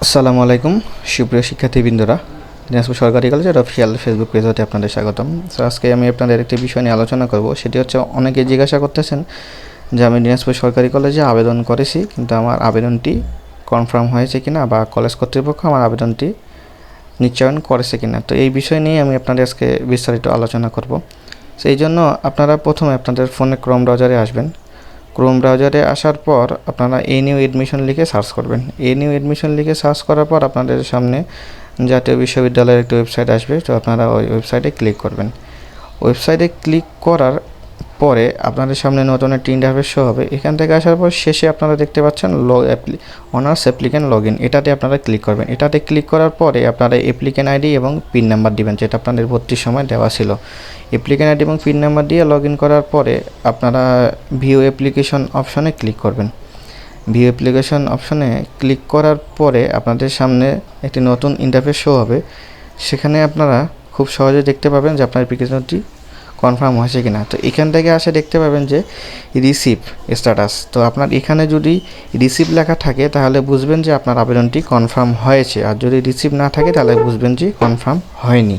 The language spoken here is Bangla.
আসসালামু আলাইকুম সুপ্রিয় শিক্ষার্থীবৃন্দরা, দিনাজপুর সরকারি কলেজের অফিসিয়াল ফেসবুক পেজ হতে আপনাদের স্বাগতম। সো আজকে আমি আপনাদের একটি বিষয় নিয়ে আলোচনা করব। সেটি হচ্ছে, অনেকে জিজ্ঞাসা করতেছেন যে আমি দিনাজপুর সরকারি কলেজে আবেদন করেছি, কিন্তু আমার আবেদনটি কনফার্ম হয়েছে কিনা, বা কলেজ কর্তৃপক্ষ আমার আবেদনটি নিশ্চয়ন করেছে কিনা। তো এই বিষয় নিয়ে আমি আপনাদের আজকে বিস্তারিত আলোচনা করব। সেই জন্য আপনারা প্রথমে আপনাদের ফোনে ক্রোম ব্রাউজারে আসবেন। ক্রোম ব্রাউজারে আসার পর আপনারা এ নিউ এডমিশন লিখে সার্চ করবেন। এ নিউ এডমিশন লিখে সার্চ করার পর আপনাদের সামনে জাতীয় বিশ্ববিদ্যালয়ের একটি ওয়েবসাইট আসবে। তো আপনারা ওই ওয়েবসাইটে ক্লিক করবেন। ওয়েবসাইটে ক্লিক করার পরে আপনাদের সামনে নতুন একটি ইন্টারফেস শো হবে। এখান থেকে আসার পর শেষে আপনারা দেখতে পাচ্ছেন অনার্স অ্যাপ্লিক্যান্ট লগ ইন, এটাতে আপনারা ক্লিক করবেন। এটাতে ক্লিক করার পরে আপনারা অ্যাপ্লিক্যান্ট আইডি এবং পিন নাম্বার দিবেন, যেটা আপনাদের ভর্তির সময় দেওয়া ছিল। অ্যাপ্লিক্যান্ট আইডি এবং পিন নাম্বার দিয়ে লগ ইন করার পরে আপনারা ভিউ অ্যাপ্লিকেশন অপশনে ক্লিক করবেন। ভিউ অ্যাপ্লিকেশন অপশনে ক্লিক করার পরে আপনাদের সামনে একটি নতুন ইন্টারফেস শো হবে। সেখানে আপনারা খুব সহজে দেখতে পাবেন যে আপনার অ্যাপ্লিকেশনটি কনফার্ম হয়েছে কিনা। তো এখান থেকে আসে দেখতে পাবেন যে রিসিভ স্ট্যাটাস। তো আপনার এখানে যদি রিসিভ লেখা থাকে তাহলে বুঝবেন যে আপনার আবেদনটি কনফার্ম হয়েছে, আর যদি রিসিভ না থাকে তাহলে বুঝবেন যে কনফার্ম হয়নি।